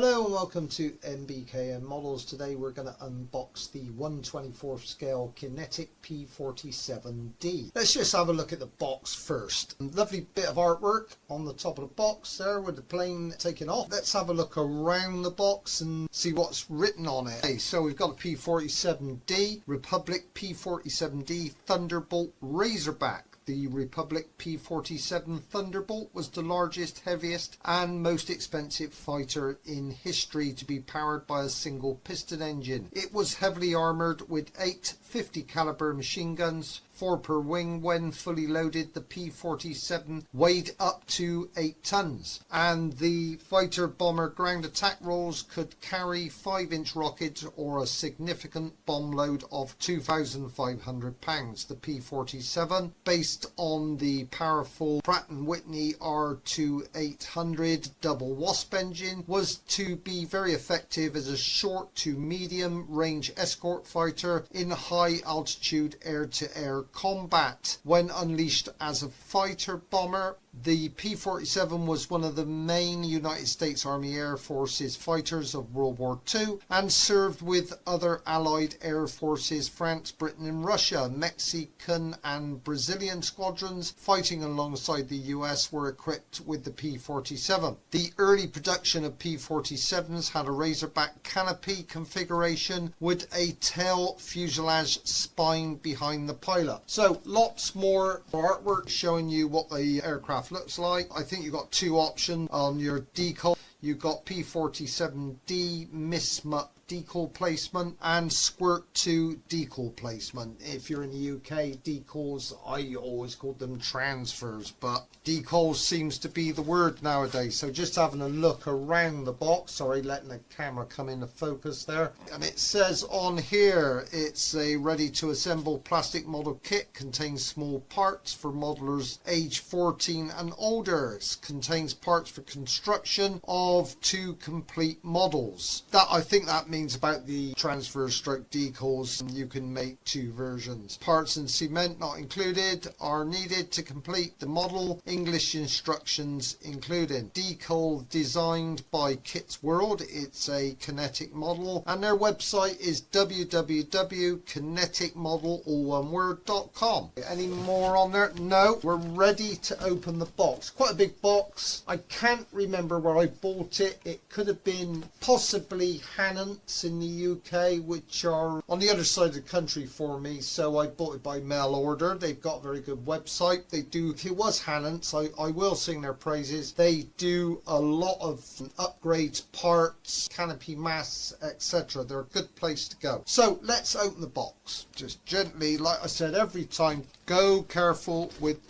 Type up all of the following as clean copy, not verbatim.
Hello and welcome to MBKM Models. Today we're going to unbox the 1/24th scale Kinetic P-47D. Let's just have a look at the box first. Lovely bit of artwork on the top of the box there with the plane taking off. Let's have a look around the box and see what's written on it. Okay, so we've got a P-47D, Republic P-47D Thunderbolt Razorback. The Republic P-47 Thunderbolt was the largest, heaviest and most expensive fighter in history to be powered by a single piston engine. It was heavily armoured with 8 50 caliber machine guns, 4 per wing. When fully loaded, the P-47 weighed up to 8 tons, and the fighter bomber ground attack rolls could carry 5-inch rockets or a significant bomb load of 2,500 pounds. The P-47, based on the powerful Pratt & Whitney R2800 double Wasp engine, was to be very effective as a short to medium range escort fighter in high altitude air-to-air combat. When unleashed as a fighter bomber, the P-47 was one of the main United States Army Air Force's fighters of World War II and served with other Allied air forces, France, Britain and Russia. Mexican and Brazilian squadrons fighting alongside the US were equipped with the P-47. The early production of P-47s had a Razorback canopy configuration with a tail fuselage spine behind the pilot. So lots more artwork showing you what the aircraft looks like. I think you've got 2 options on your decal. You've got P-47D Mismut decal placement and Squirt 2 decal placement. If you're in the UK, decals, I always called them transfers, but decals seems to be the word nowadays. So just having a look around the box, sorry, letting the camera come into focus there. And it says on here, it's a ready to assemble plastic model kit, contains small parts for modelers age 14 and older. It contains parts for construction of 2 complete models. I think that means about the transfer stroke decals. You can make 2 versions. Parts and cement not included are needed to complete the model. English instructions included. Decal designed by Kit's World. It's a Kinetic model and their website is www.kineticmodel.com. Any more on there? No. We're ready to open the box. Quite a big box. I can't remember where I bought it. It could have been possibly Hannants in the UK, which are on the other side of the country for me, so I bought it by mail order. They've got a very good website. They do, if it was Hannants, I will sing their praises. They do a lot of upgrades, parts, canopy masts, etc. They're a good place to go. So let's open the box. Just gently, like I said every time, go careful with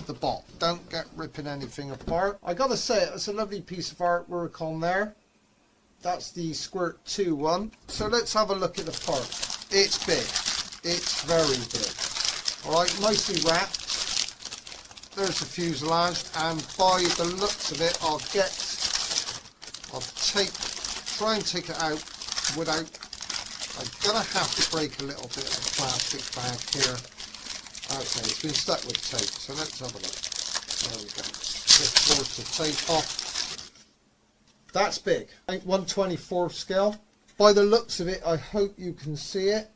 the box. Don't get ripping anything apart. I gotta say, it's a lovely piece of artwork on there. That's the Squirt 2 one. So let's have a look at the part. It's big. It's very big. Alright, nicely wrapped. There's the fuselage, and by the looks of it, I'll try and take it out without, I'm gonna have to break a little bit of the plastic bag here. Okay, it's been stuck with tape, so let's have a look. There we go. Just force the tape off. That's big. 1/24th scale. By the looks of it, I hope you can see it.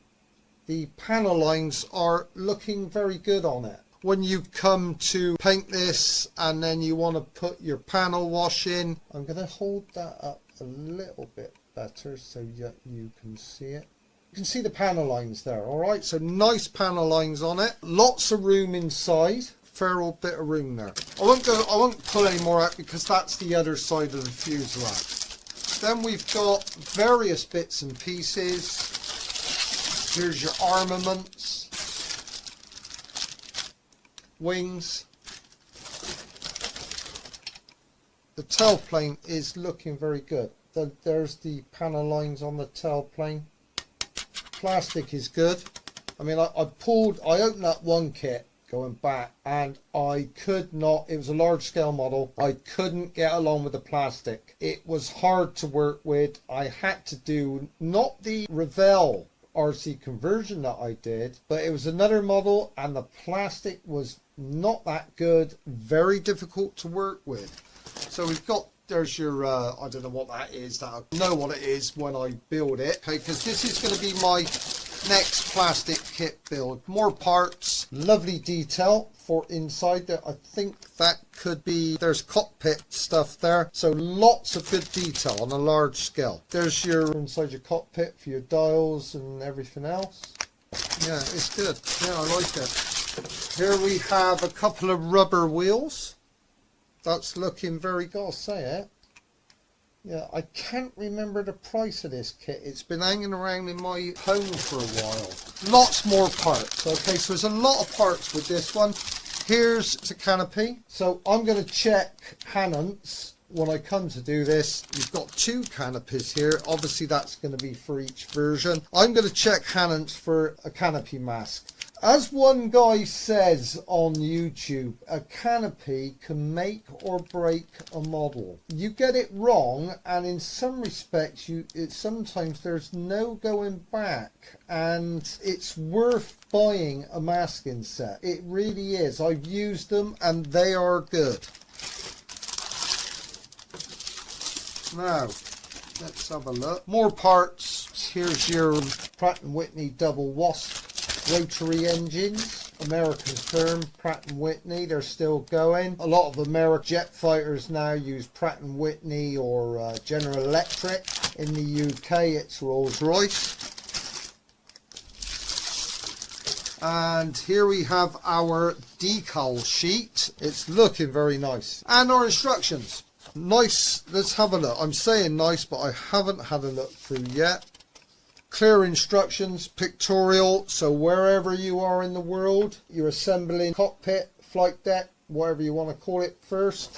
The panel lines are looking very good on it. When you come to paint this and then you want to put your panel wash in, I'm going to hold that up a little bit better so that you can see it. You can see the panel lines there, alright? So nice panel lines on it. Lots of room inside. Fair old bit of room there. I won't pull any more out because that's the other side of the fuselage. Then we've got various bits and pieces. Here's your armaments, wings. The tailplane is looking very good. There's the panel lines on the tailplane. Plastic is good. I mean, I opened up one kit going back and I could not, it was a large scale model, I couldn't get along with the plastic. It was hard to work with. I had to do not the Revell RC conversion that I did, but it was another model and the plastic was not that good, very difficult to work with. So we've got There's your, I don't know what that is. I'll know what it is when I build it. Okay, because this is going to be my next plastic kit build. More parts, lovely detail for inside there. I think that could be, there's cockpit stuff there. So lots of good detail on a large scale. There's your inside your cockpit for your dials and everything else. Yeah, it's good. Yeah, I like it. Here we have a couple of rubber wheels. That's looking very good, I'll say it. Yeah, I can't remember the price of this kit. It's been hanging around in my home for a while. Lots more parts. Okay, so there's a lot of parts with this one. Here's the canopy. So I'm going to check Hanant's when I come to do this. You've got two canopies here. Obviously, that's going to be for each version. I'm going to check Hanant's for a canopy mask. As one guy says on YouTube, a canopy can make or break a model. You get it wrong, and in some respects, sometimes there's no going back, and it's worth buying a masking set. It really is. I've used them, and they are good. Now, let's have a look. More parts. Here's your Pratt & Whitney double wasp rotary engines, American firm, Pratt & Whitney. They're still going. A lot of American jet fighters now use Pratt & Whitney or General Electric. In the UK, it's Rolls-Royce. And here we have our decal sheet. It's looking very nice. And our instructions. Nice. Let's have a look. I'm saying nice, but I haven't had a look through yet. Clear instructions, pictorial, so wherever you are in the world, you're assembling cockpit, flight deck, whatever you want to call it first.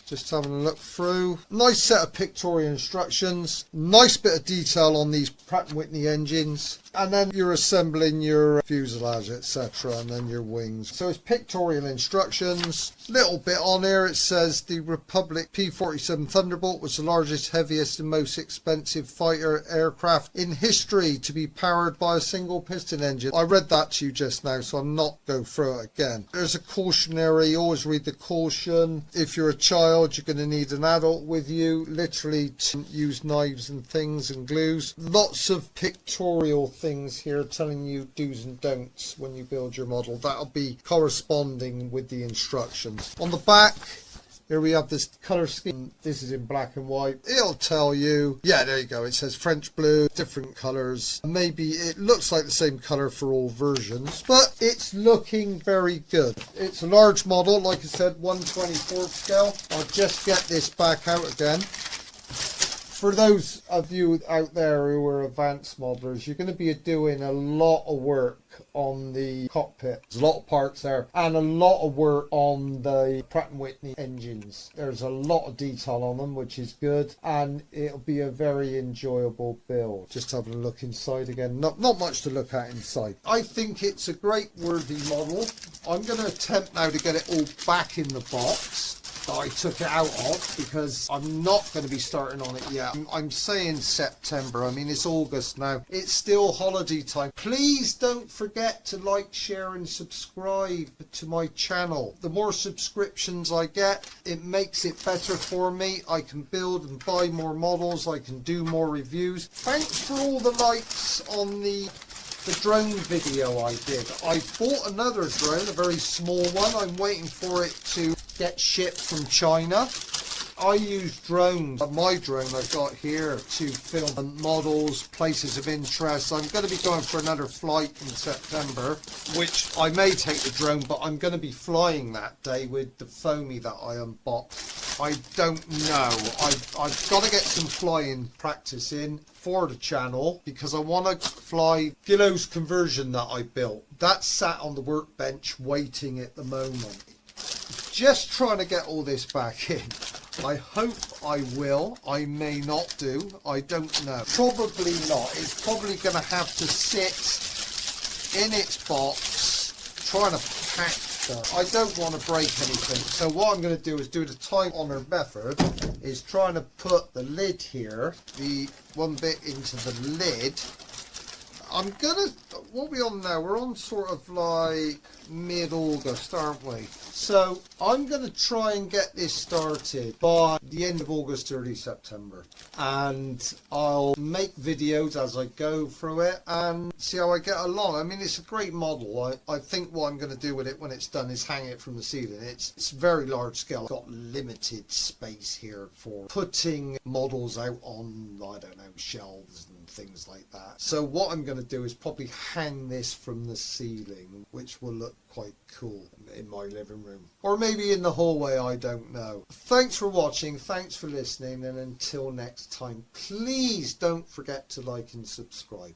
Just having a look through. Nice set of pictorial instructions. Nice bit of detail on these Pratt & Whitney engines. And then you're assembling your fuselage, etc. and then your wings. So it's pictorial instructions. Little bit on here. It says the Republic P-47 Thunderbolt was the largest, heaviest and most expensive fighter aircraft in history to be powered by a single piston engine. I read that to you just now, so I'm not going through it again. There's a cautionary. Always read the caution. If you're a child, you're going to need an adult with you, literally, to use knives and things and glues. Lots of pictorial things here telling you do's and don'ts when you build your model. That'll be corresponding with the instructions. On the back, here we have this colour scheme. This is in black and white. It'll tell you, yeah, there you go. It says French blue, different colours. Maybe it looks like the same colour for all versions, but it's looking very good. It's a large model, like I said, 1/24th scale. I'll just get this back out again. For those of you out there who are advanced modelers, you're going to be doing a lot of work on the cockpit. There's a lot of parts there and a lot of work on the Pratt & Whitney engines. There's a lot of detail on them, which is good, and it'll be a very enjoyable build. Just having a look inside again. Not much to look at inside. I think it's a great worthy model. I'm going to attempt now to get it all back in the box that I took it out of, because I'm not going to be starting on it yet. I'm saying September. I mean, it's August now. It's still holiday time. Please don't forget to like, share and subscribe to my channel. The more subscriptions I get, it makes it better for me. I can build and buy more models. I can do more reviews. Thanks for all the likes on the drone video I did. I bought another drone, a very small one. I'm waiting for it to get shipped from China. I use drones, my drone I've got here, to film models, places of interest. I'm going to be going for another flight in September, which I may take the drone, but I'm going to be flying that day with the foamy that I unboxed. I don't know. I've got to get some flying practice in for the channel, because I want to fly Gillo's conversion that I built. That's sat on the workbench waiting at the moment. Just trying to get all this back in. I hope I will. I may not do. I don't know. Probably not. It's probably going to have to sit in its box trying to pack stuff. I don't want to break anything. So what I'm going to do is do the time-honoured method, is trying to put the lid here, the one bit into the lid. I'm going to... What are we on now? We're on sort of like mid-August, aren't we? So I'm going to try and get this started by the end of August, early September. And I'll make videos as I go through it and see how I get along. I mean, it's a great model. I think what I'm going to do with it when it's done is hang it from the ceiling. It's very large scale. I've got limited space here for putting models out on, I don't know, shelves and things like that. So what I'm going to do is probably hang this from the ceiling, which will look quite cool in my living room. Or maybe in the hallway, I don't know. Thanks for watching, thanks for listening, and until next time, please don't forget to like and subscribe.